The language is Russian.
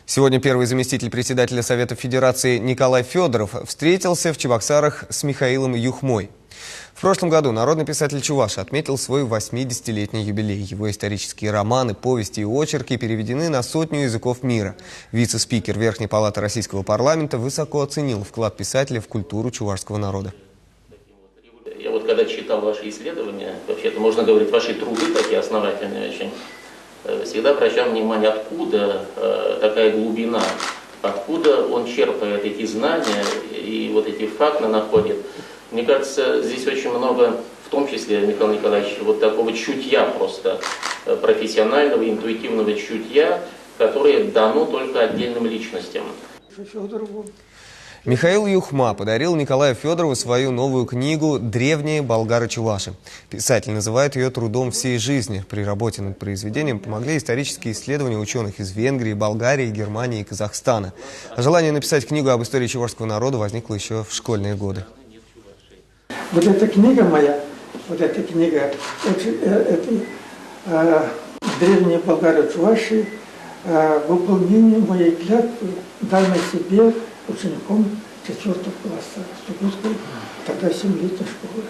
Сегодня первый заместитель председателя Совета Федерации Николай Федоров встретился в Чебоксарах с Михаилом Юхмой. В прошлом году народный писатель Чуваши отметил свой 80-летний юбилей. Его исторические романы, повести и очерки переведены на сотню языков мира. Вице-спикер Верхней палаты Российского парламента высоко оценил вклад писателя в культуру чувашского народа. Я вот когда читал ваши исследования, вообще-то можно говорить, ваши труды такие основательные очень, всегда обращал внимание, откуда такая глубина, откуда он черпает эти знания и вот эти факты находит. Мне кажется, здесь очень много, в том числе, Михаил Николаевич, вот такого чутья просто, профессионального, интуитивного чутья, которое дано только отдельным личностям. Михаил Юхма подарил Николаю Федорову свою новую книгу «Древние болгары-чуваши». Писатель называет ее трудом всей жизни. При работе над произведением помогли исторические исследования ученых из Венгрии, Болгарии, Германии и Казахстана. А желание написать книгу об истории чувашского народа возникло еще в школьные годы. Вот эта книга моя, это «Древние болгары-чуваши», выполнение моей клятвы, данной себе учеником 4 класса Стугутской, тогда 7-летней школы.